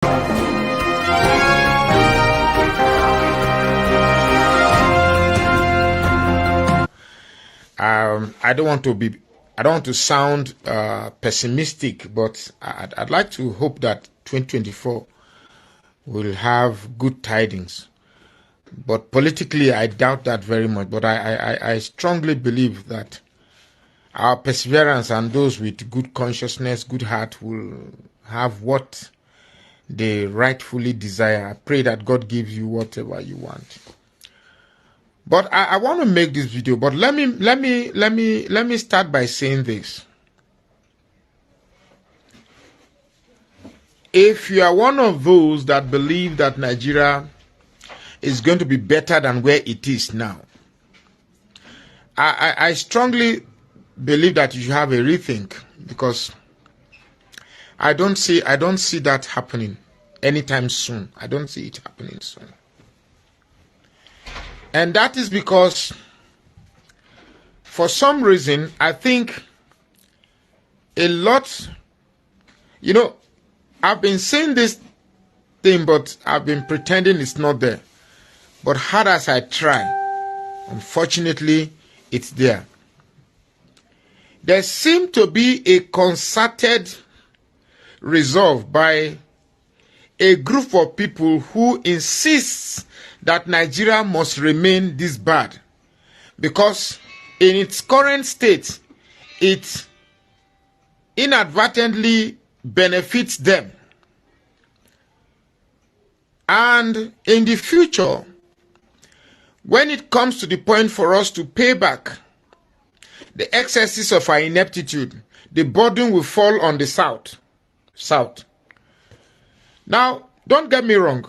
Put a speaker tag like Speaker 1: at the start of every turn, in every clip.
Speaker 1: I don't want to sound pessimistic, but I'd like to hope that 2024 will have good tidings. But politically, I doubt that very much. But I strongly believe that our perseverance and those with good consciousness, good heart will have what they rightfully desire. I pray that God gives you whatever you want. But I want to make this video, but let me start by saying this. If you are one of those that believe that Nigeria is going to be better than where it is now, I strongly believe that you should have a rethink, because I don't see that happening anytime soon. I don't see it happening soon. And that is because, for some reason, I think a lot, I've been saying this thing, but I've been pretending it's not there. But hard as I try, unfortunately, it's there. There seems to be a concerted resolve by a group of people who insists that Nigeria must remain this bad, because in its current state, it inadvertently benefits them. And in the future, when it comes to the point for us to pay back the excesses of our ineptitude, the burden will fall on the South. Now, don't get me wrong.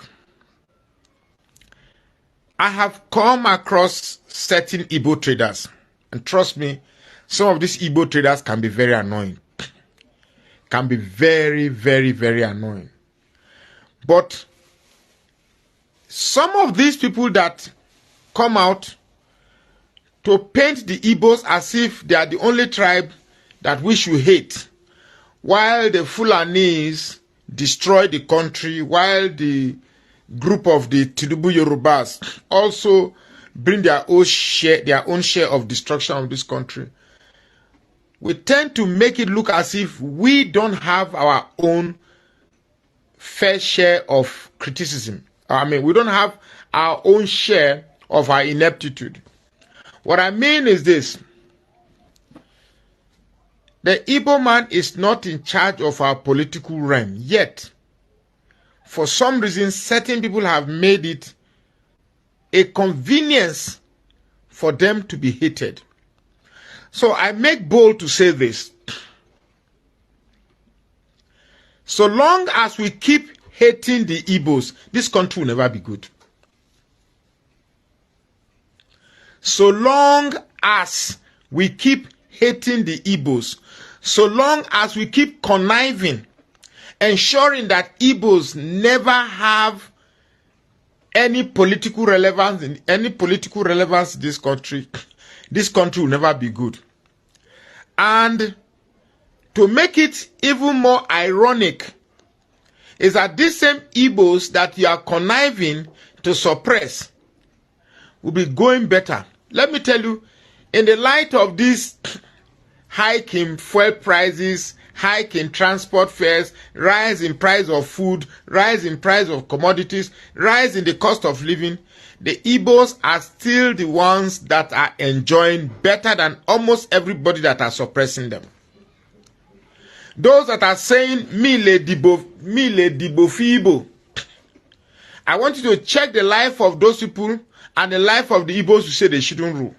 Speaker 1: I have come across certain Igbo traders, and trust me, some of these Igbo traders can be very annoying. Can be very, very, very annoying. But some of these people that come out to paint the Igbos as if they are the only tribe that we should hate, while the Fulanis destroy the country, while the group of the Tinubu Yorubas also bring their own share of destruction of this country. We tend to make it look as if we don't have our own fair share of criticism. We don't have our own share of our ineptitude. What I mean is this: the Igbo man is not in charge of our political realm yet. For some reason, certain people have made it a convenience for them to be hated. So I make bold to say this: so long as we keep hating the Igbos, this country will never be good. So long as we keep hating the Igbos, so long as we keep conniving, ensuring that Igbos never have any political relevance in this country will never be good. And to make it even more ironic is that these same Igbos that you are conniving to suppress will be going better. Let me tell you, in the light of this hike in fuel prices, hike in transport fares, rise in price of food, rise in price of commodities, rise in the cost of living, the Igbos are still the ones that are enjoying better than almost everybody that are suppressing them. Those that are saying, Mile Dibo Fibo, I want you to check the life of those people and the life of the Igbos who say they shouldn't rule.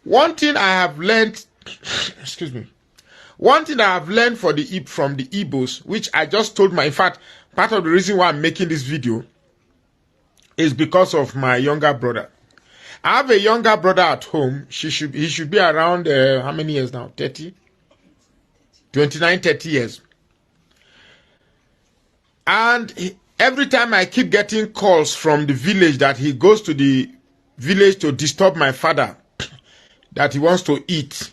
Speaker 1: One thing I have learned, one thing I have learned from the Igbos, which I just told in fact, part of the reason why I'm making this video is because of my younger brother. I have a younger brother at home. He should be around, how many years now? 30? 29, 30 years. And every time I keep getting calls from the village that he goes to the village to disturb my father, that he wants to eat.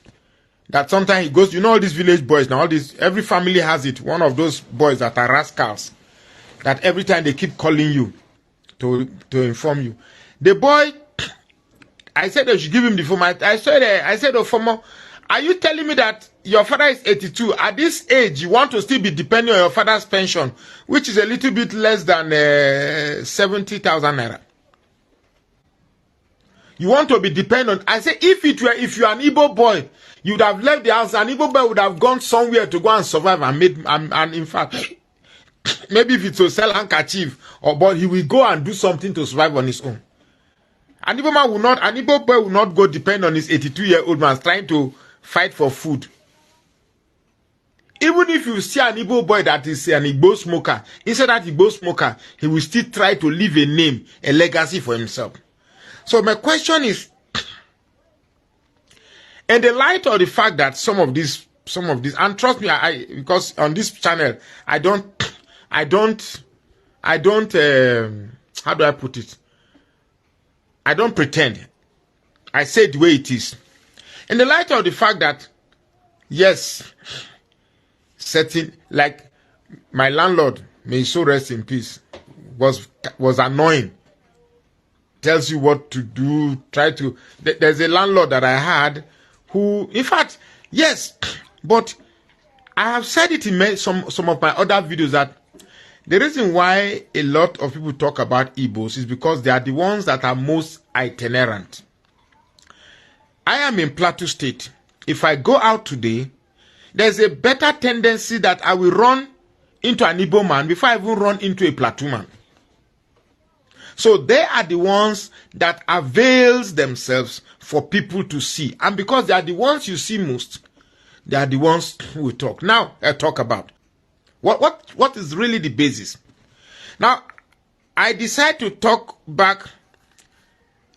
Speaker 1: That sometimes he goes, all these village boys now, every family has it. One of those boys that are rascals. that every time they keep calling you to inform you. The boy, I said they should give him the phone. I said, oh, former, are you telling me that your father is 82? At this age, you want to still be depending on your father's pension, which is a little bit less than 70,000 naira. You want to be dependent. I say, if you're an Igbo boy, you would have left the house. An Igbo boy would have gone somewhere to go and survive and in fact, maybe if it's to sell handkerchief but he will go and do something to survive on his own. An Igbo boy will not go depend on his 82-year-old man trying to fight for food. Even if you see an Igbo boy that is an Igbo smoker, instead of that Igbo smoker, he will still try to leave a name, a legacy for himself. So my question is, in the light of the fact that some of this, and trust me, because on this channel, I don't, how do I put it? I don't pretend. I say it the way it is. In the light of the fact that, yes, certain, like my landlord, may he so rest in peace, was annoying. Tells you what to do, there's a landlord that I had who, in fact, yes, but I have said it in some of my other videos that the reason why a lot of people talk about Igbos is because they are the ones that are most itinerant. I am in Plateau State. If I go out today, there's a better tendency that I will run into an Igbo man before I even run into a Plateau man. So they are the ones that avails themselves for people to see. And because they are the ones you see most, they are the ones who we talk. Now, I talk about. What is really the basis? Now, I decide to talk back.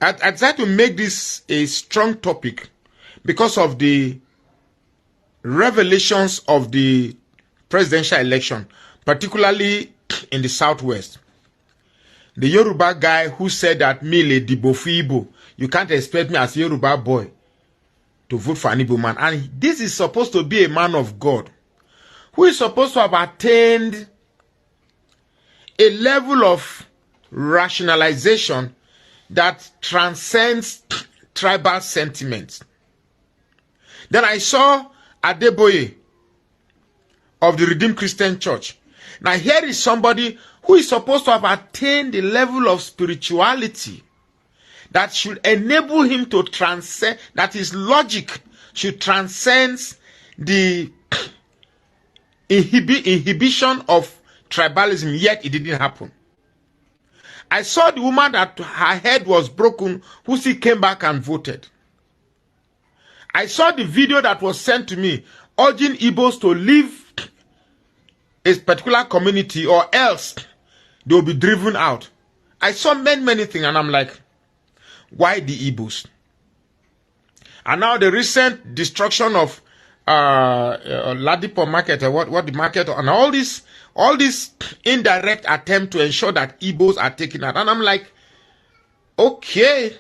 Speaker 1: I decided to make this a strong topic because of the revelations of the presidential election, particularly in the Southwest. The Yoruba guy who said that Mile Dibofibo, you can't expect me as a Yoruba boy to vote for an Igbo man. And this is supposed to be a man of God who is supposed to have attained a level of rationalization that transcends tribal sentiments. Then I saw Adeboye of the Redeemed Christian Church. Now here is somebody who is supposed to have attained the level of spirituality that should enable him to transcend, that his logic should transcend the inhibition of tribalism, yet it didn't happen. I saw the woman that her head was broken, who still came back and voted. I saw the video that was sent to me, urging Igbos to leave a particular community or else they will be driven out. I saw many things and I'm like, why the Igbos? And now the recent destruction of Ladipo market, what the market, and all this indirect attempt to ensure that Igbos are taken out. And I'm like, okay,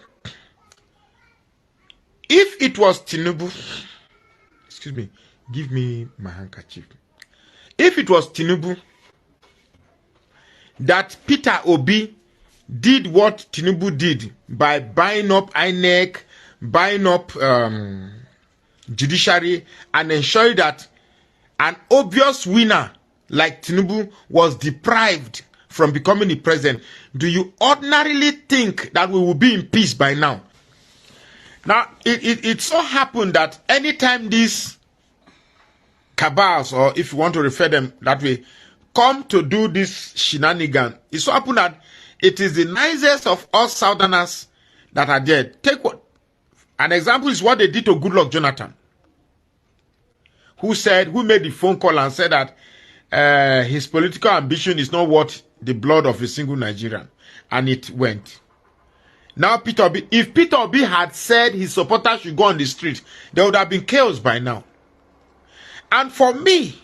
Speaker 1: if it was Tinubu, excuse me, give me my handkerchief. If it was Tinubu that Peter Obi did what Tinubu did by buying up INEC, buying up judiciary, and ensuring that an obvious winner like Tinubu was deprived from becoming the president, do you ordinarily think that we will be in peace by now? Now, it so happened that anytime these cabals, or if you want to refer them that way, come to do this shenanigan, it so happened that it is the nicest of all Southerners that are there. Take what? An example is what they did to Goodluck Jonathan, who made the phone call and said that his political ambition is not worth the blood of a single Nigerian, and it went. Now Peter Obi, if Peter Obi had said his supporters should go on the street, there would have been chaos by now. And for me,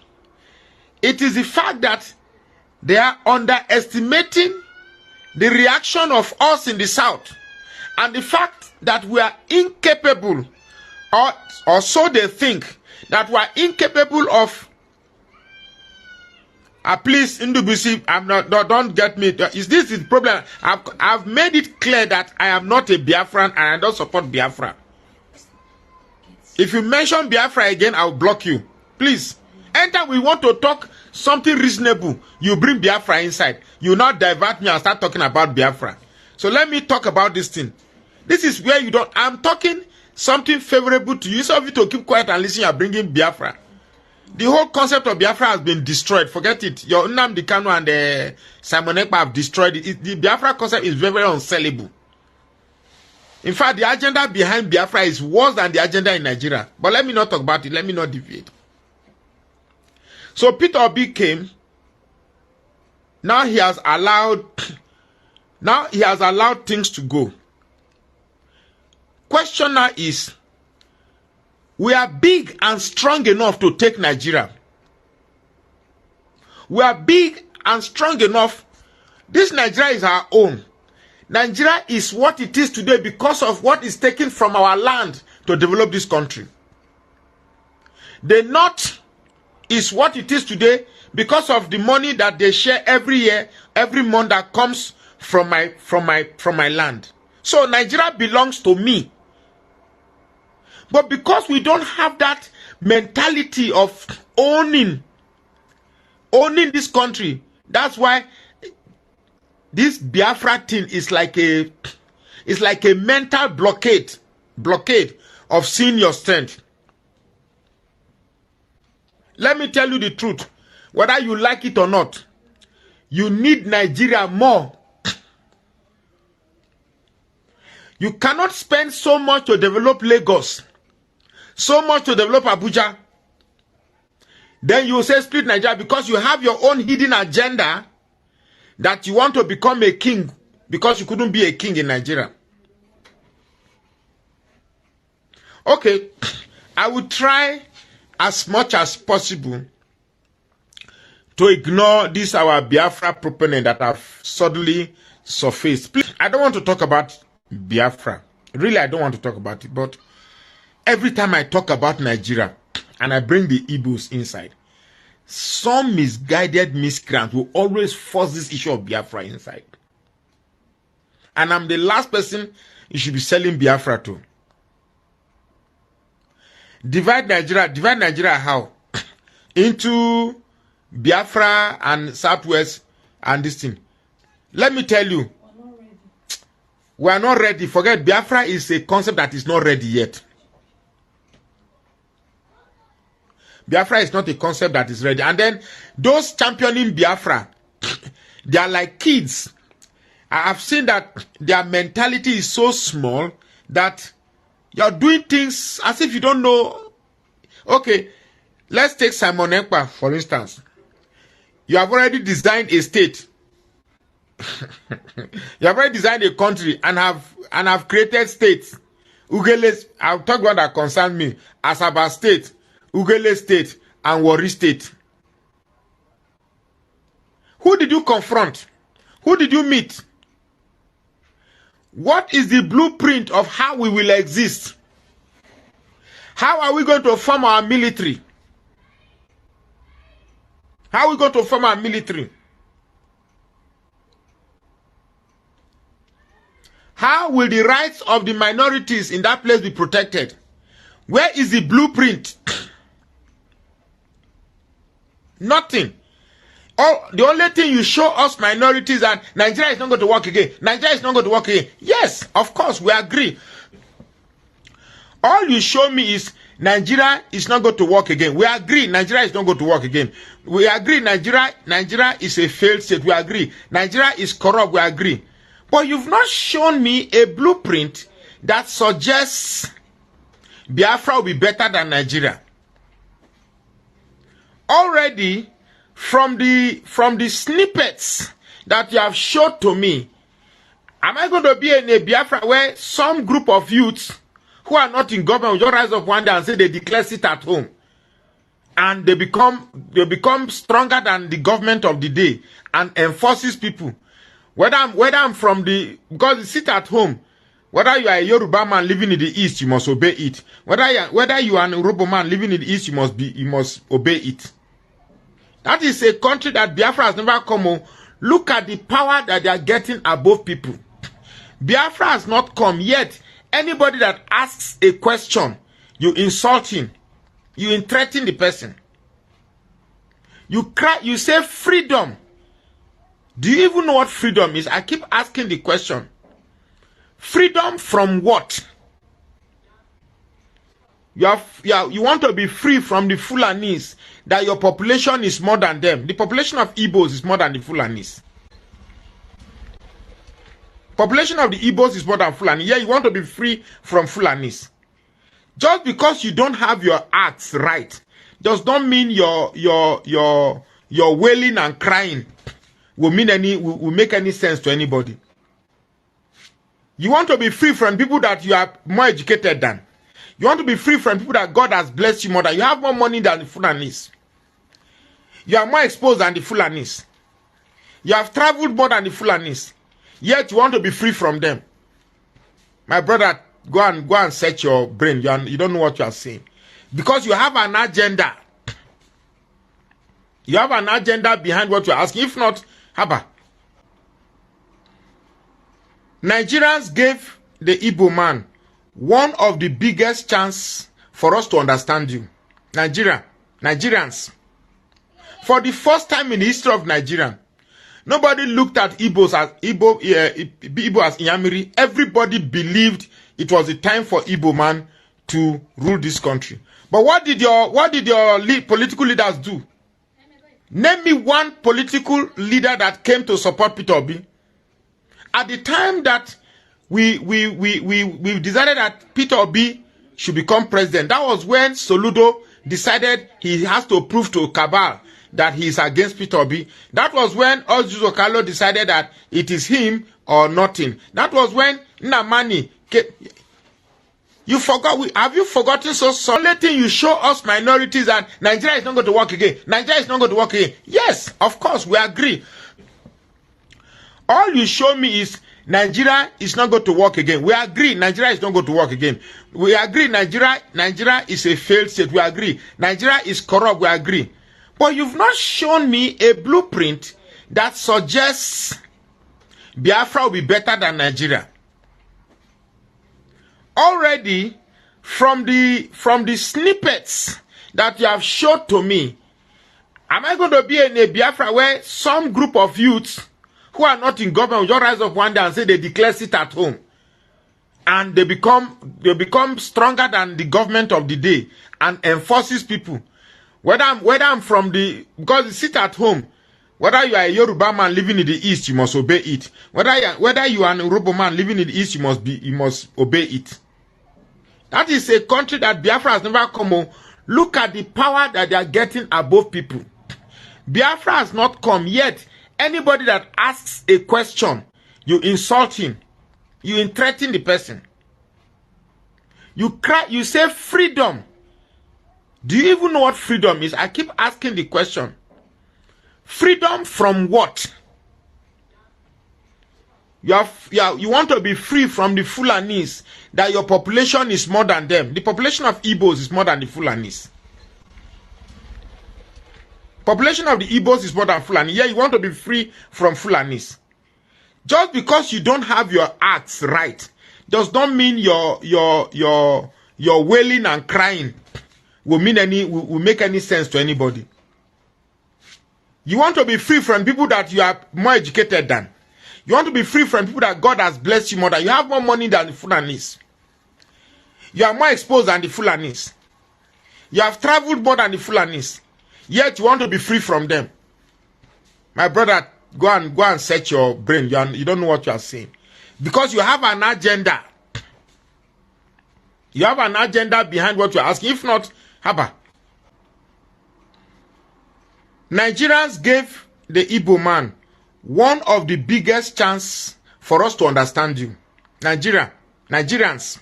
Speaker 1: it is the fact that they are underestimating the reaction of us in the South, and the fact that we are incapable, or so they think, that we are incapable of Please, Ndubuisi, I'm not. Don't get me. Is this the problem? I've made it clear that I am not a Biafran and I don't support Biafra. If you mention Biafra again, I'll block you. Please. Anytime we want to talk something reasonable, you bring Biafra inside. You not divert me and start talking about Biafra. So let me talk about this thing. This is where you don't. I'm talking something favorable to you. So if you to keep quiet and listen, you're bringing Biafra. The whole concept of Biafra has been destroyed. Forget it. Your Nnamdi Kanu and Simon Ekpa have destroyed it. The Biafra concept is very, very unsellable. In fact, the agenda behind Biafra is worse than the agenda in Nigeria. But let me not talk about it. Let me not deviate. So Peter Obi came. Now he has allowed things to go. Question now is, we are big and strong enough to take Nigeria. We are big and strong enough. This Nigeria is our own. Nigeria is what it is today because of what is taken from our land to develop this country. The North is what it is today because of the money that they share every year, every month that comes from my land. So Nigeria belongs to me. But because we don't have that mentality of owning this country, that's why this Biafra thing is like a mental blockade of seeing your strength. Let me tell you the truth, whether you like it or not, you need Nigeria more. You cannot spend so much to develop Lagos, so much to develop Abuja. Then you say split Nigeria because you have your own hidden agenda that you want to become a king because you couldn't be a king in Nigeria. Okay, I will try as much as possible to ignore this our Biafra proponent that have suddenly surfaced. Please, I don't want to talk about Biafra. Really, I don't want to talk about it. But every time I talk about Nigeria and I bring the Igbos inside, some misguided miscreant will always force this issue of Biafra inside. And I'm the last person you should be selling Biafra to. Divide Nigeria how? Into Biafra and Southwest and this thing. Let me tell you, we are not ready. Forget, Biafra is a concept that is not ready yet. Biafra is not a concept that is ready. And then those championing Biafra, they are like kids. I have seen that their mentality is so small that you're doing things as if you don't know. Okay, let's take Simon Ekpa, for instance. You have already designed a state. You have already designed a country and have created states. Ugele, I'll talk about that concern me. Asaba State, Ugele State, and Warri State. Who did you confront? Who did you meet? What is the blueprint of how we will exist? How are we going to form our military? How are we going to form our military? How will the rights of the minorities in that place be protected? Where is the blueprint? Nothing. Oh, the only thing you show us minorities that Nigeria is not going to work again. Nigeria is not going to work again. Yes, of course, we agree. All you show me is Nigeria is not going to work again. We agree Nigeria is not going to work again. We agree Nigeria is a failed state. We agree. Nigeria is corrupt. We agree. But you've not shown me a blueprint that suggests Biafra will be better than Nigeria. Already, from the snippets that you have showed to me, am I going to be in a Biafra where some group of youths who are not in government will just rise up one day and say they declare sit at home, and they become stronger than the government of the day and enforces people? Whether I'm from the, because you sit at home, whether you are a Yoruba man living in the east, you must obey it. Whether you are an Yoruba man living in the east, you must obey it. That is a country that Biafra has never come on. Look at the power that they are getting above people. Biafra has not come yet. Anybody that asks a question, you insult him. You threaten the person. You cry, you say freedom. Do you even know what freedom is? I keep asking the question. Freedom from what? You want to be free from the Fulanis, that your population is more than them. The population of Igbos is more than the Fulanis. Population of the Igbos is more than Fulani. Yeah, you want to be free from Fulanis. Just because you don't have your acts right, does not mean your wailing and crying will make any sense to anybody. You want to be free from people that you are more educated than. You want to be free from people that God has blessed you more than. You have more money than the Fulanis. You are more exposed than the Fulanis. You have traveled more than the Fulanis. Yet you want to be free from them. My brother, go and set your brain. You don't know what you are saying. Because you have an agenda. You have an agenda behind what you are asking. If not, haba. Nigerians gave the Igbo man one of the biggest chance for us to understand you. Nigerians. For the first time in the history of Nigeria, nobody looked at Igbo as Inyamiri. Everybody believed it was the time for Igbo man to rule this country. But what did your political leaders do? Name me one political leader that came to support Peter Obi. At the time that we decided that Peter Obi should become president, that was when Soludo decided he has to prove to Cabal that he is against Peter Obi. That was when Ojuzo Kalo decided that it is him or nothing. That was when Nnamani came. You forgot. Have you forgotten so only thing you show us minorities that Nigeria is not going to work again. Nigeria is not going to work again. Yes, of course, we agree. All you show me is Nigeria is not going to work again. We agree Nigeria is not going to work again. We agree Nigeria is a failed state. We agree. Nigeria is corrupt. We agree. But you've not shown me a blueprint that suggests Biafra will be better than Nigeria. Already, from the snippets that you have showed to me, am I going to be in a Biafra where some group of youths who are not in government will just rise up one day and say they declare it at home, and they become stronger than the government of the day and enforces people? Whether I'm from the, because you sit at home, whether you are a Yoruba man living in the east, you must obey it. Whether you are an Yoruba man living in the east, you must obey it. That is a country that Biafra has never come on. Look at the power that they are getting above people. Biafra has not come yet. Anybody that asks a question, you insult him. You threaten the person. You cry, you say freedom. Do you even know what freedom is? I keep asking the question. Freedom from what? You want to be free from the Fulanis, that your population is more than them. The population of Igbos is more than the Fulanis. Population of the Igbos is more than Fulani. Yeah, you want to be free from Fulanis. Just because you don't have your acts right, does not mean your wailing and crying will make any sense to anybody. You want to be free from people that you are more educated than. You want to be free from people that God has blessed you more than. You have more money than the Fulanis. You are more exposed than the Fulanis. You have traveled more than the Fulanis. Yet you want to be free from them. My brother, go and set your brain. You don't know what you are saying. Because you have an agenda. You have an agenda behind what you are asking. If not, haba. Nigerians gave the Igbo man one of the biggest chance for us to understand you. Nigerians.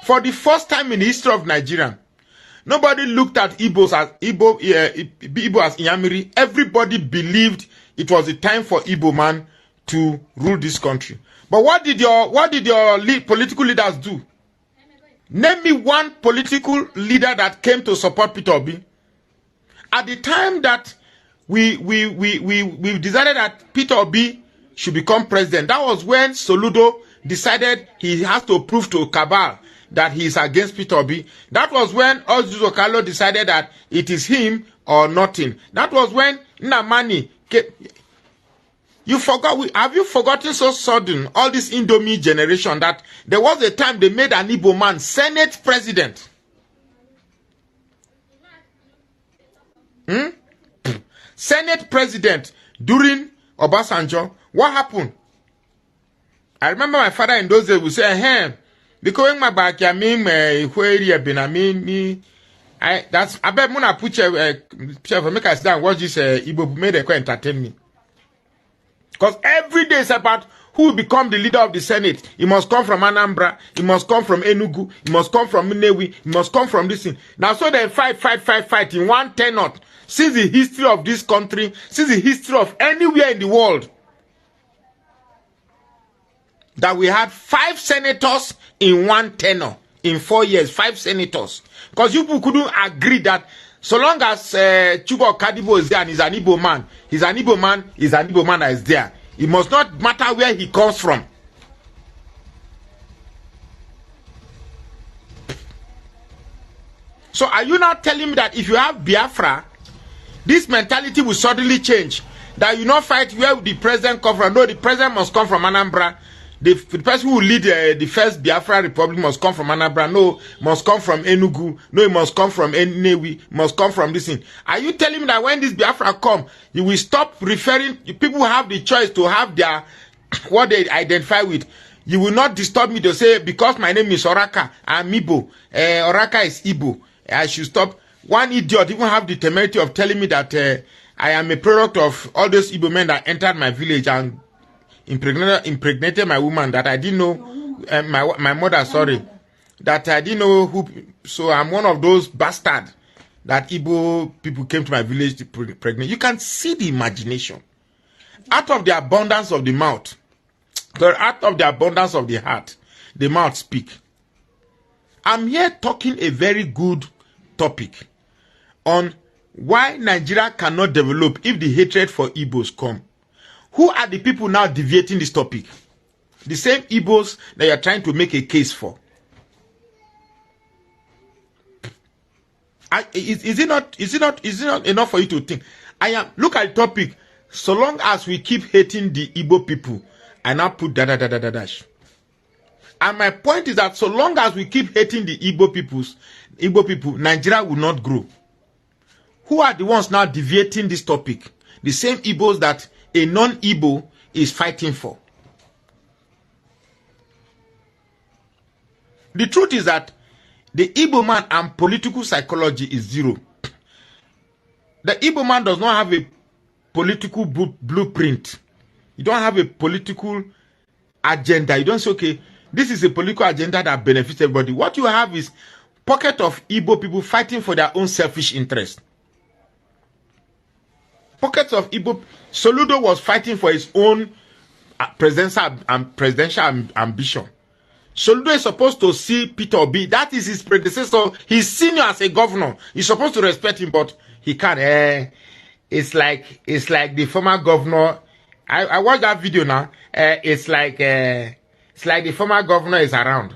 Speaker 1: For the first time in the history of Nigeria, nobody looked at Igbo as Inyamiri. Everybody believed it was the time for Igbo man to rule this country. But what did your political leaders do? Name me one political leader that came to support Peter Obi. At the time that we decided that Peter Obi should become president. That was when Soludo decided he has to prove to Cabal that he is against Peter Obi. That was when Ozuzo Kalo decided that it is him or nothing. That was when Nnamani came. You forgot, have you forgotten so sudden, all this Indomie generation, that there was a time they made an Igbo man Senate president? Senate president during Obasanjo. What happened? I remember my father in those days would say, hey, because my back, I mean, that's, I bet Muna put for make us down, watch this Igbo made a entertain me. Because every day is about who will become the leader of the Senate. He must come from Anambra. He must come from Enugu. He must come from Nnewi. He must come from this thing. Now, so they fight in one tenor. Since the history of this country, since the history of anywhere in the world, that we had 5 senators in one tenor. In 4 years, 5 senators. Because you people couldn't agree that so long as Chubo Kadibo is there and he's an Igbo man, he's an Igbo man that is there. It must not matter where he comes from. So are you now telling me that if you have Biafra, this mentality will suddenly change? That you not fight where the president come from? No, the president must come from Anambra. The person who will lead the first Biafra Republic must come from Anambra. No, must come from Enugu. No, it must come from Nnewi. Must come from this thing. Are you telling me that when this Biafra come, you will stop referring? People have the choice to have their what they identify with. You will not disturb me to say because my name is Oraka, I'm Igbo. Oraka is Igbo. I should stop. One idiot even have the temerity of telling me that I am a product of all those Igbo men that entered my village and impregnated my woman that I didn't know, my mother, sorry, that I didn't know who. So I'm one of those bastards that Igbo people came to my village to pregnant. You can see the imagination. Out of the abundance of the mouth, out of the abundance of the heart, the mouth speak. I'm here talking a very good topic on why Nigeria cannot develop if the hatred for Igbos come. Who are the people now deviating this topic? The same Igbos that you are trying to make a case for. Is it not enough for you to think? Look at the topic. So long as we keep hating the Igbo people, I now put dash. And my point is that so long as we keep hating the Igbo people, Nigeria will not grow. Who are the ones now deviating this topic? The same Igbos that a non-Igbo is fighting for. The truth is that the Igbo man and political psychology is zero. The Igbo man does not have a political blueprint. You don't have a political agenda. You don't say, okay, this is a political agenda that benefits everybody. What you have is pocket of Igbo people fighting for their own selfish interest. Pockets of Igbo. Soludo was fighting for his own presidential ambition. Soludo is supposed to see Peter Obi. That is his predecessor. He's senior as a governor. He's supposed to respect him, but he can't. It's like the former governor. I watched that video now. It's like the former governor is around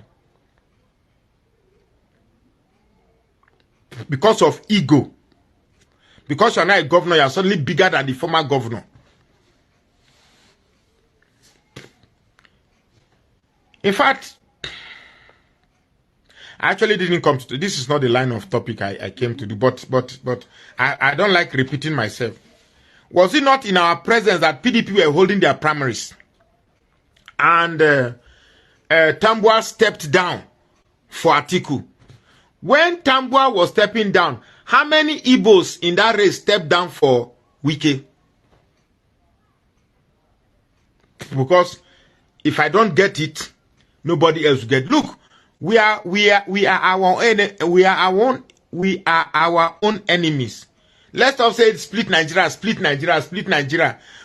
Speaker 1: because of ego. Because you're not a governor, you're suddenly bigger than the former governor. In fact, I actually didn't come to this. Is not the line of topic I came to do, but I don't like repeating myself. Was it not in our presence that PDP were holding their primaries? And Tambua stepped down for Atiku. When Tambua was stepping down, how many Igbos in that race stepped down for Wike? Because if I don't get it, nobody else will get it. Look, we are our own enemies. Let's not say split Nigeria.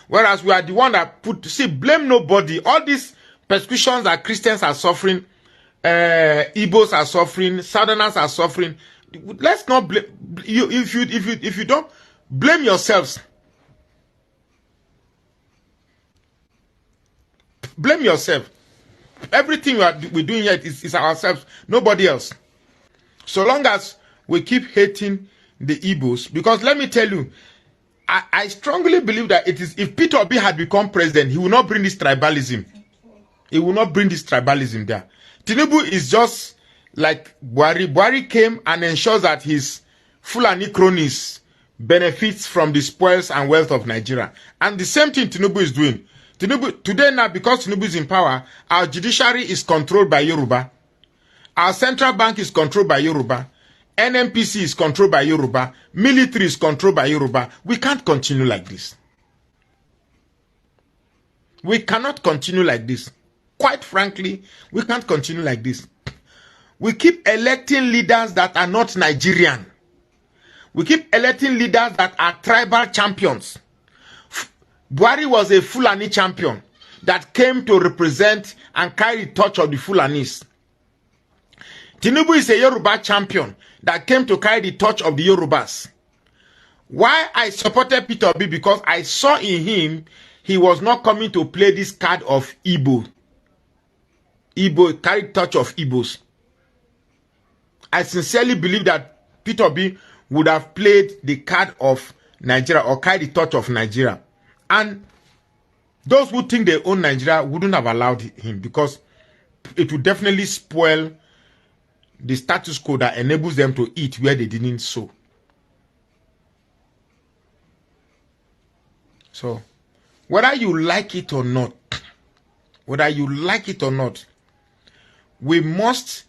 Speaker 1: Whereas we are the one that blame nobody. All these persecutions that Christians are suffering, Igbos are suffering, Southerners are suffering. Let's not blame you. If you don't blame yourselves, Blame yourself. Everything we're doing here is ourselves, nobody else. So long as we keep hating the Igbos, because let me tell you, I strongly believe that it is, if Peter Obi had become president, he will not bring this tribalism. He will not bring this tribalism there. Tinubu is just like Buhari. Buhari came and ensures that his Fulani cronies benefits from the spoils and wealth of Nigeria. And the same thing Tinubu is doing. Tinubu, today now, because Tinubu is in power, our judiciary is controlled by Yoruba. Our central bank is controlled by Yoruba. NMPC is controlled by Yoruba. Military is controlled by Yoruba. We can't continue like this. We cannot continue like this. Quite frankly, we can't continue like this. We keep electing leaders that are not Nigerian. We keep electing leaders that are tribal champions. Buhari was a Fulani champion that came to represent and carry the torch of the Fulanis. Tinubu is a Yoruba champion that came to carry the torch of the Yorubas. Why I supported Peter Obi? Because I saw in him, he was not coming to play this card of Igbo. Igbo, carry torch of Igbos. I sincerely believe that Peter Obi would have played the card of Nigeria or carry the torch of Nigeria. And those who think they own Nigeria wouldn't have allowed him, because it would definitely spoil the status quo that enables them to eat where they didn't sow. So, whether you like it or not, we must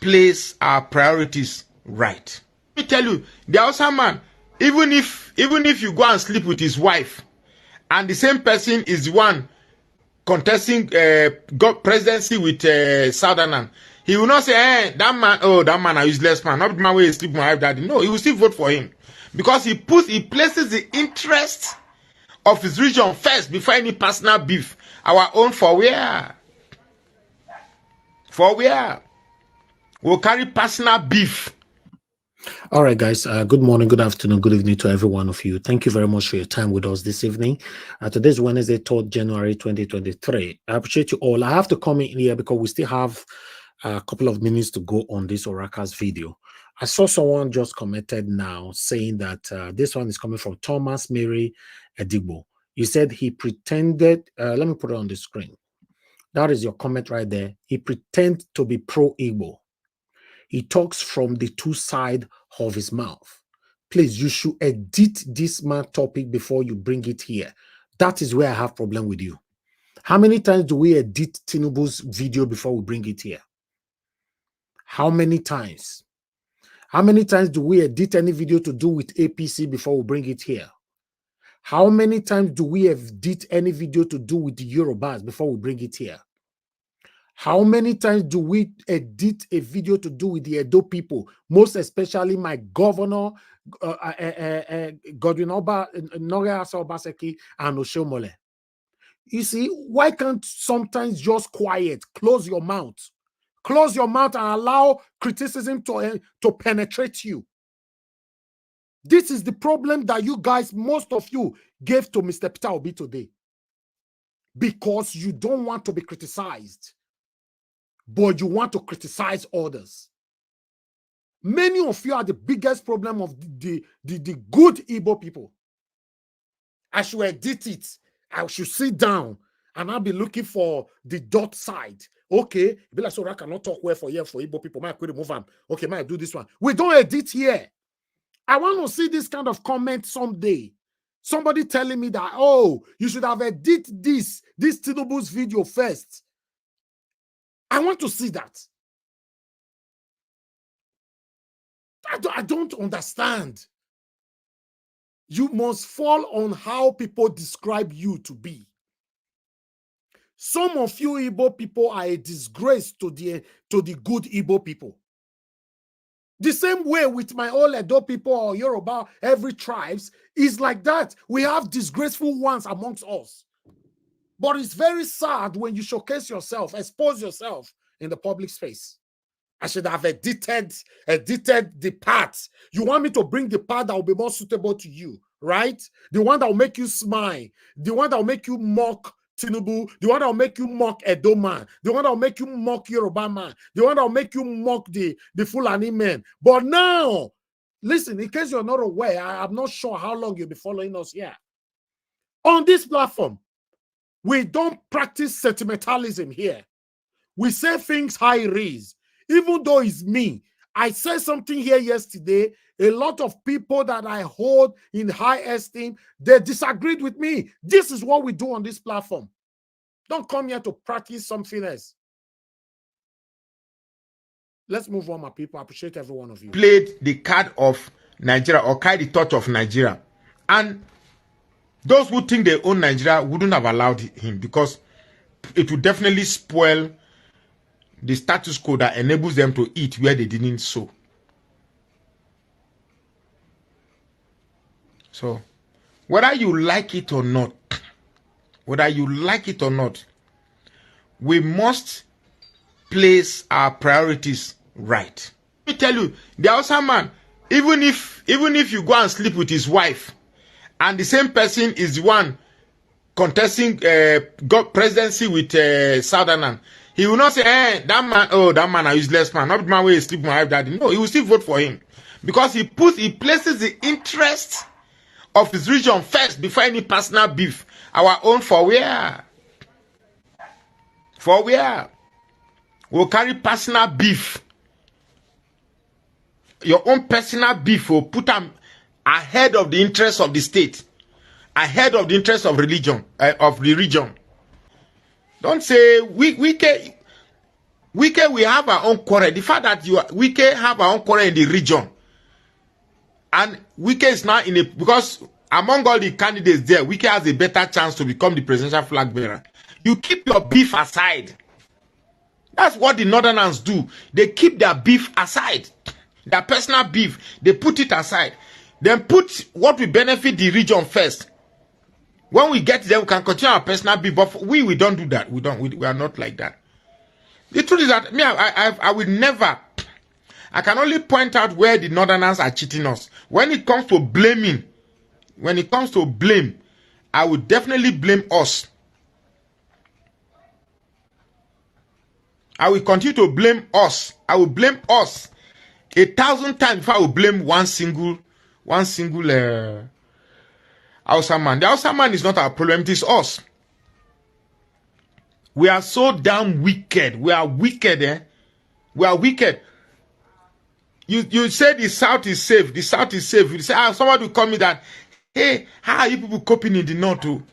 Speaker 1: place our priorities right. Let me tell you, the Hausa man, even if you go and sleep with his wife, and the same person is the one contesting presidency with Southern, he will not say, hey, that man a useless man, not the man where he sleep with my wife, daddy. No, he will still vote for him, because he places the interest of his region first before any personal beef. Our own for where? For where? We'll carry personal beef.
Speaker 2: All right, guys. Good morning, good afternoon, good evening to every one of you. Thank you very much for your time with us this evening. Today's Wednesday, 3rd January 2023. I appreciate you all. I have to come in here because we still have a couple of minutes to go on this Oraka's video. I saw someone just commented now saying that this one is coming from Thomas Mary Edigbo. He said he pretended, let me put it on the screen. That is your comment right there. He pretends to be pro-Igbo. He talks from the two sides of his mouth. Please, you should edit this man topic before you bring it here. That is where I have problem with you. How many times do we edit Tinubu's video before we bring it here? How many times? How many times do we edit any video to do with APC before we bring it here? How many times do we edit any video to do with the Yorubas before we bring it here? How many times do we edit a video to do with the Edo people, most especially my governor, Godwin Obaseki and Oshomole? You see, why can't sometimes just quiet, close your mouth? Close your mouth and allow criticism to penetrate you. This is the problem that you guys, most of you, gave to Mr. Peter Obi today. Because you don't want to be criticized, but you want to criticize others. Many of you are the biggest problem of the good Igbo people. I should edit it. I should sit down and I'll be looking for the dot side. Okay, be like, so I cannot talk well for Igbo people. Might could remove them. Okay, might do this one. We don't edit here. I want to see this kind of comment someday. Somebody telling me that, oh, you should have edited this Tinubu's video first. I want to see that. I don't understand. You must fall on how people describe you to be. Some of you Igbo people are a disgrace to the good Igbo people. The same way with my old Edo people or Yoruba, every tribes is like that. We have disgraceful ones amongst us. But it's very sad when you showcase yourself, expose yourself in the public space. I should have edited the part. You want me to bring the part that will be more suitable to you, right? The one that will make you smile, the one that will make you mock Tinubu, the one that will make you mock Edo man, the one that will make you mock Yoruba man, the one that will make you mock the Fulani men. But now, listen, in case you're not aware, I'm not sure how long you'll be following us here. On this platform, we don't practice sentimentalism here. We say things how it is. Even though it's me, I said something here yesterday. A lot of people that I hold in high esteem, they disagreed with me. This is what we do on this platform. Don't come here to practice something else. Let's move on, my people. I appreciate every one of you.
Speaker 1: Played the card of Nigeria or carried the torch of Nigeria. And those who think they own Nigeria wouldn't have allowed him, because it would definitely spoil the status quo that enables them to eat where they didn't sow. So, whether you like it or not, we must place our priorities right. Let me tell you, the Hausa man, even if you go and sleep with his wife, and the same person is the one contesting presidency with Southern, he will not say, that man a useless man, not the man where he sleep with my wife, daddy. No, he will still vote for him, because he places the interest of his region first before any personal beef. Our own for where? For where? We'll carry personal beef. Your own personal beef will put them ahead of the interests of the state, ahead of the interests of religion, of the region. Don't say we have our own quarrel. The fact that we have our own quarrel in the region, and Wike is now because among all the candidates there, Wike has a better chance to become the presidential flag bearer. You keep your beef aside. That's what the Northerners do. They keep their beef aside. Their personal beef, they put it aside. Then put what will benefit the region first. When we get there, we can continue our personal beef. But we don't do that. We are not like that. The truth is that I will never. I can only point out where the Northerners are cheating us. When it comes to blaming, I would definitely blame us. I will continue to blame us. I will blame us 1,000 times if I will blame one single Hausa man. The Hausa man is not our problem, it is us. We are so damn wicked. We are wicked, eh? We are wicked. You say the South is safe. The South is safe. You say, somebody will call me that, hey, how are you people coping in the North too?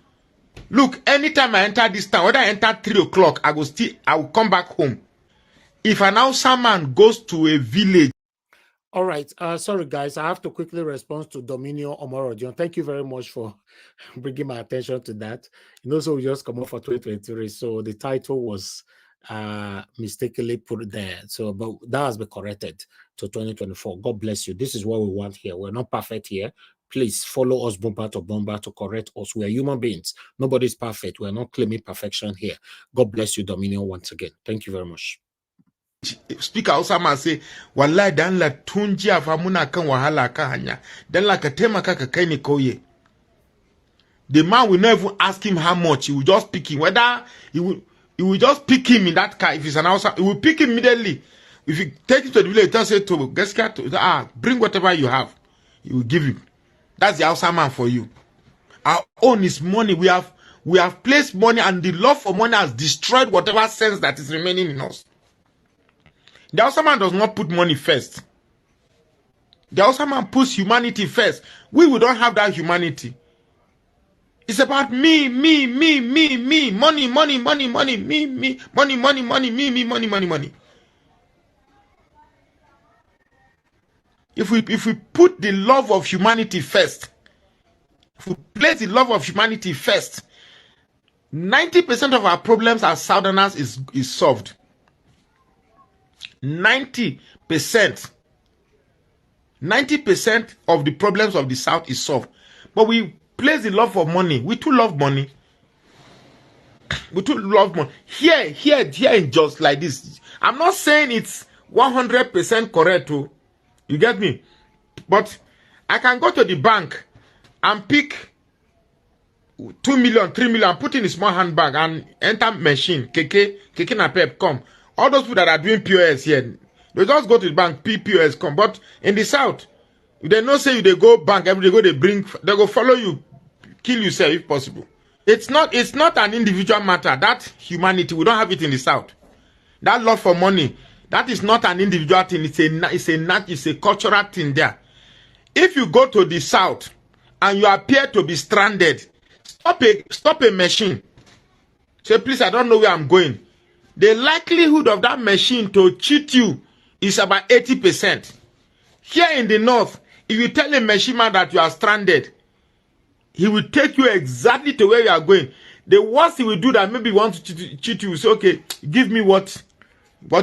Speaker 1: Look, anytime I enter this town, whether I enter 3 o'clock, I will come back home. If an Hausa man goes to a village.
Speaker 2: All right. Sorry, guys. I have to quickly respond to Dominion Omorodion. Thank you very much for bringing my attention to that. So we just come up for 2023. So the title was mistakenly put there. So, but that has been corrected to 2024. God bless you. This is what we want here. We're not perfect here. Please follow us bumper to correct us. We are human beings. Nobody's perfect. We're not claiming perfection here. God bless you, Dominion, once again. Thank you very much.
Speaker 1: Speaker Osama say, Wallahi dan la tunji afamuna kan wahala kan hanya. Dan la katema ka kai ni koye. The man will not even ask him how much. He will just pick him. Whether he will just pick him in that car. If it's an Hausa, he will pick him immediately. If you take him to the village, just say to bring whatever you have. He will give you. That's the Hausa man for you. Our own is money. We have placed money, and the love for money has destroyed whatever sense that is remaining in us. The Hausa man does not put money first. The Hausa man puts humanity first. We don't have that humanity. It's about me, money, me, money, me, money. If we put the love of humanity first, if we place the love of humanity first, 90% of our problems as Southerners is solved. 90% of the problems of the South is solved. But we place the love for money. We too love money. We too love money. Here, in just like this. I'm not saying it's 100% correct too. You get me? But I can go to the bank and pick 2 million, 3 million, put in a small handbag and enter machine, keke na pep, come. All those people that are doing POS here, they just go to the bank, POS, come. But in the South, they no say you they go bank every day, they go follow you, kill yourself if possible. It's not an individual matter. That humanity, we don't have it in the South. That love for money, that is not an individual thing. It's a cultural thing there. If you go to the South and you appear to be stranded, stop a machine. Say, please, I don't know where I'm going. The likelihood of that machine to cheat you is about 80%. Here in the North, if you tell a machine man that you are stranded, he will take you exactly to where you are going. The worst he will do that maybe want to cheat you, will say, okay, give me what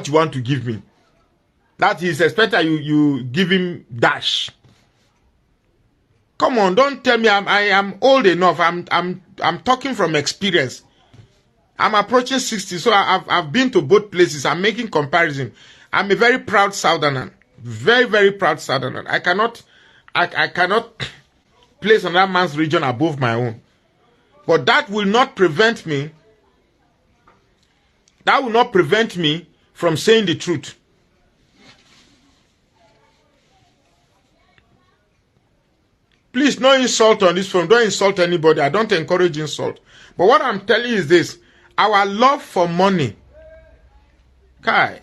Speaker 1: you want to give me. That is expected you give him dash. Come on, don't tell me I am old enough. I'm talking from experience. I'm approaching 60, so I've been to both places. I'm making comparison. I'm a very proud Southerner. Very, very proud Southerner. I cannot place another man's region above my own. But that will not prevent me. That will not prevent me from saying the truth. Please, no insult on this phone. Don't insult anybody. I don't encourage insult. But what I'm telling you is this. Our love for money, Kai,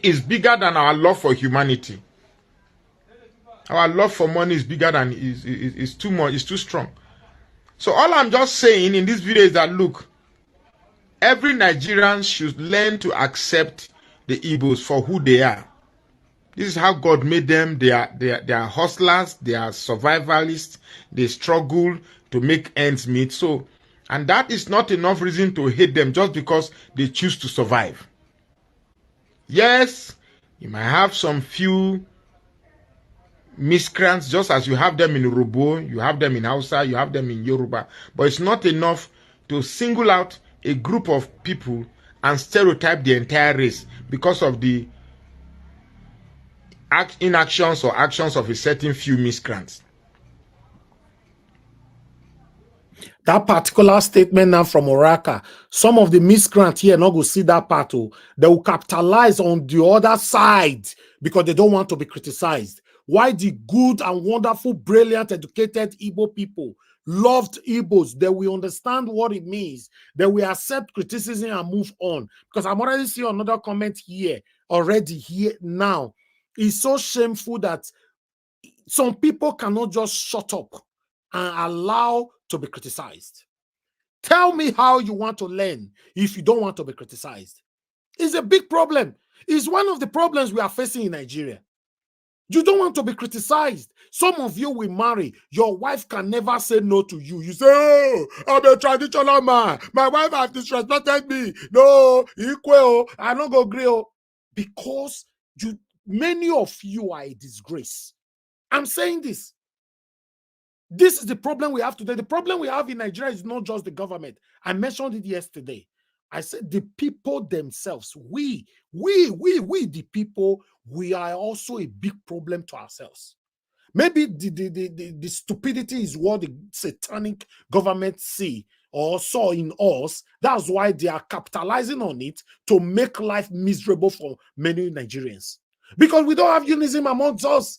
Speaker 1: is bigger than our love for humanity. Our love for money is bigger than, is too much, it's too strong. So all I'm just saying in this video is that, look, every Nigerian should learn to accept the Igbos for who they are. This is how God made them. They are hustlers, they are survivalists, they struggle to make ends meet. So, and that is not enough reason to hate them just because they choose to survive. Yes, you might have some few miscreants, just as you have them in Urobo, you have them in Hausa, you have them in Yoruba. But it's not enough to single out a group of people and stereotype the entire race because of the inactions or actions of a certain few miscreants.
Speaker 2: That particular statement now from Oraka, some of the miscreants here not go see that part. They will capitalize on the other side because they don't want to be criticized. Why the good and wonderful, brilliant, educated Igbo people loved Igbos, they will understand what it means. They will accept criticism and move on. Because I'm already seeing another comment here, already here now. It's so shameful that some people cannot just shut up and allow to be criticized. Tell me how you want to learn if you don't want to be criticized. It's a big problem. It's one of the problems we are facing in Nigeria. You don't want to be criticized. Some of you will marry. Your wife can never say no to you. You say, oh, I'm a traditional man. My wife has disrespected me. No, equal. I don't go agree. Because many of you are a disgrace. I'm saying this. This is the problem we have today. The problem we have in Nigeria is not just the government. I mentioned it yesterday. I said the people themselves, we the people, we are also a big problem to ourselves. Maybe the stupidity is what the satanic government see or saw in us. That's why they are capitalizing on it to make life miserable for many Nigerians. Because we don't have unison amongst us.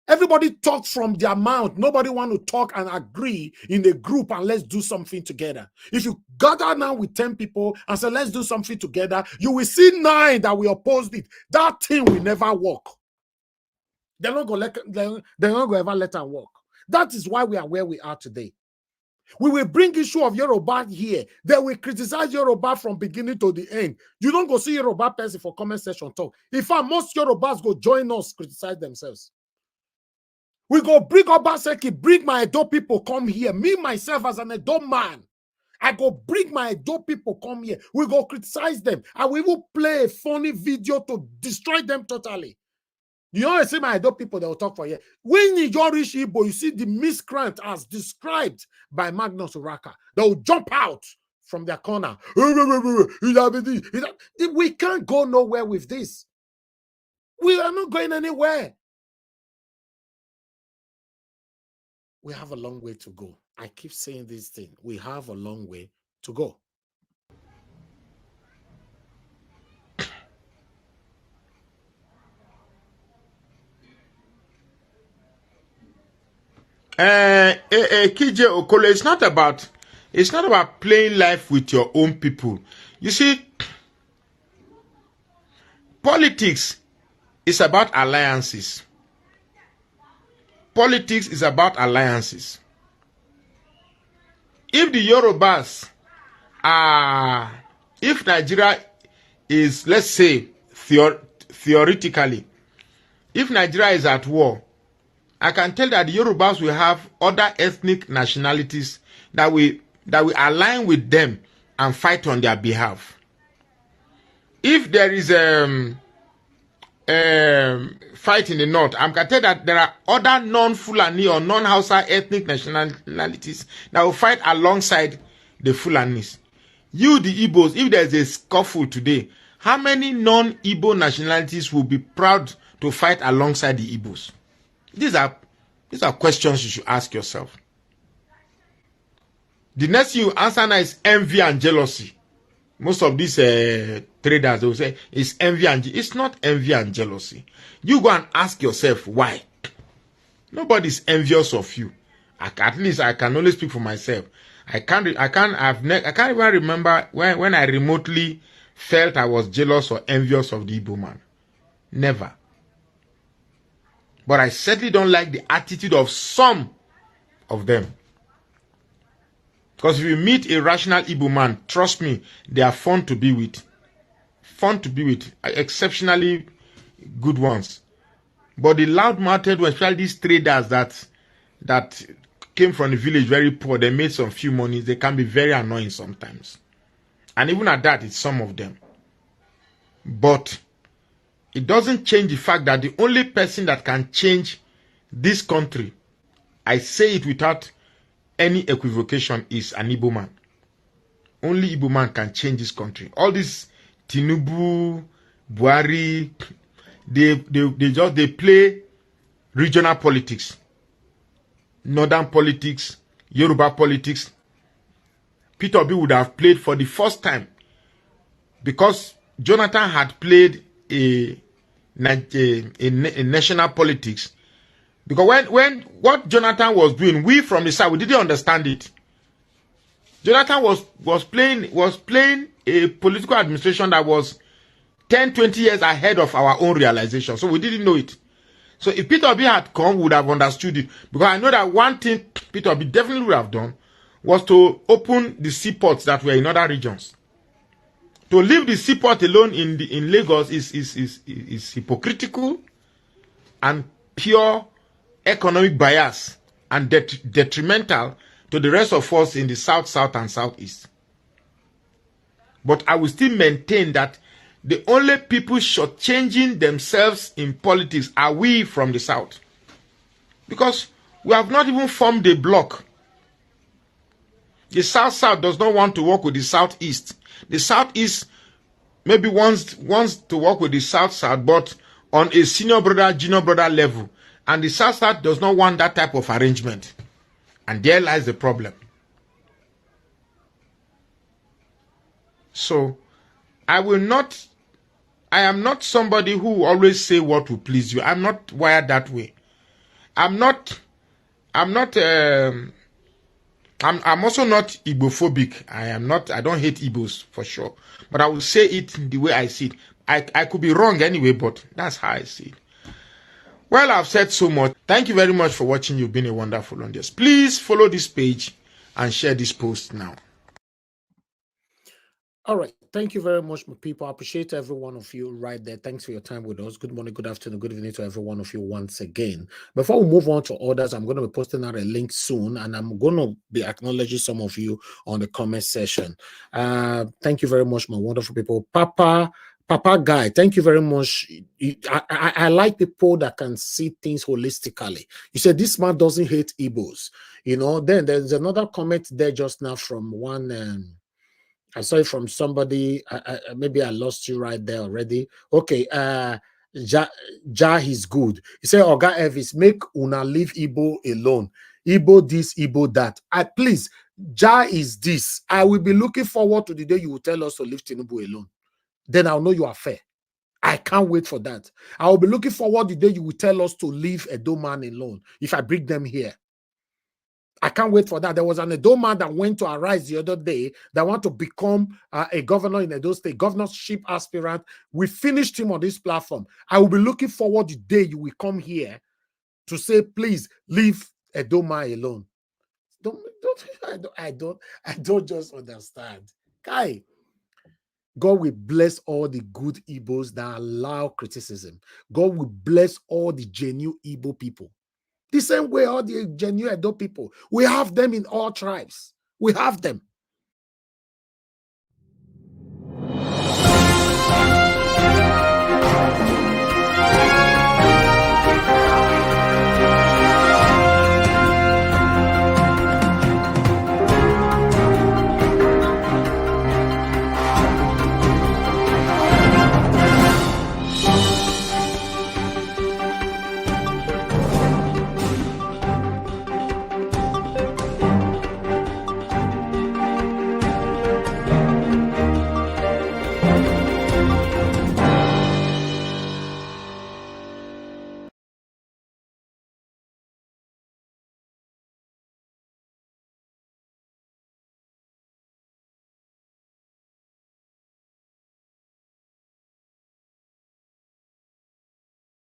Speaker 2: Everybody talks from their mouth. Nobody want to talk and agree in a group and let's do something together. If you gather now with 10 people and say, let's do something together, you will see 9 that will oppose it. That thing will never work. They're not going to ever let them work. That is why we are where we are today. We will bring issue of Yoruba here. They will criticize Yoruba from beginning to the end. You don't go see Yoruba person for comment section talk. In fact, most Yorubas go join us, criticize themselves. We go bring Obaseki, bring my Edo people come here. Me, myself, as an Edo man, I go bring my Edo people come here. We go criticize them. And we will play a funny video to destroy them totally. You always see my Edo people, they will talk for here. When you reach Igbo, you see the miscreant as described by Magnus Oraka. They will jump out from their corner. We can't go nowhere with this. We are not going anywhere. We have a long way to go. I keep saying this thing. We have a long way to go.
Speaker 1: KJ Okolo, it's not about playing life with your own people. You see, politics is about alliances. Politics is about alliances. If the Yorubas are, if Nigeria is, let's say, theoretically, if Nigeria is at war, I can tell that the Yorubas will have other ethnic nationalities that will align with them and fight on their behalf. If there is fight in the north, I can tell that there are other non-Fulani or non-Hausa ethnic nationalities that will fight alongside the Fulanis. You, the Igbos, if there is a scuffle today, how many non-Igbo nationalities will be proud to fight alongside the Igbos? These are questions you should ask yourself. The next thing you answer now is envy and jealousy. Most of these traders, they will say it's envy and jealousy. It's not envy and jealousy. You go and ask yourself why. Nobody's envious of you. At least I can only speak for myself. I can't even remember when I remotely felt I was jealous or envious of the Igbo man. Never. But I certainly don't like the attitude of some of them. Because if you meet a rational Igbo man, trust me, they are fun to be with. Fun to be with. Exceptionally good ones. But the loud-mouthed ones, especially these traders that came from the village very poor, they made some few money, they can be very annoying sometimes. And even at that, it's some of them. But it doesn't change the fact that the only person that can change this country, I say it without any equivocation, is an Igbo man. Only Igbo man can change this country. All this Tinubu, Buhari, they play regional politics, northern politics, Yoruba politics. Peter Obi would have played for the first time because Jonathan had played a national politics. Because when what Jonathan was doing, we from the side, we didn't understand it. Jonathan was playing a political administration that was 10, 20 years ahead of our own realization. So we didn't know it. So if Peter Obi had come, we would have understood it. Because I know that one thing Peter Obi definitely would have done was to open the seaports that were in other regions. To leave the seaport alone in Lagos is hypocritical and pure economic bias and detrimental to the rest of us in the south, south, and southeast. But I will still maintain that the only people shortchanging themselves in politics are we from the south. Because we have not even formed a bloc. The south-south does not want to work with the southeast. The southeast maybe wants to work with the south-south, but on a senior brother, junior brother level. And the south-south does not want that type of arrangement. And there lies the problem. So, I am not somebody who will always say what will please you. I'm not wired that way. I'm also not Igbophobic. I don't hate Igbos for sure. But I will say it the way I see it. I could be wrong anyway, but that's how I see it. Well, I've said so much. Thank you very much for watching. You've been a wonderful audience. Please follow this page and share this post now.
Speaker 2: All right. Thank you very much, my people. I appreciate every one of you right there. Thanks for your time with us. Good morning, good afternoon, good evening to every one of you once again. Before we move on to others, I'm going to be posting out a link soon, and I'm going to be acknowledging some of you on the comment section. Thank you very much, my wonderful people. Papa Guy, thank you very much. I like people that can see things holistically. You said this man doesn't hate Igbos. You know, then there's another comment there just now from one... I saw it from somebody. Maybe I lost you right there already. Okay. Ja is good. He said, Oga Elvis, make una leave Igbo alone. Igbo this, Igbo that. Please, Ja is this. I will be looking forward to the day you will tell us to leave Tinubu alone. Then I'll know you are fair. I can't wait for that. I will be looking forward the day you will tell us to leave Edo man alone if I bring them here. I can't wait for that. There was an Edo man that went to Arise the other day that want to become a governor in Edo State, governorship aspirant. We finished him on this platform. I will be looking forward the day you will come here to say, please leave Edo man alone. I don't just understand. Kai, God will bless all the good Igbos that allow criticism. God will bless all the genuine Igbo people. The same way all the genuine Edo people. We have them in all tribes. We have them.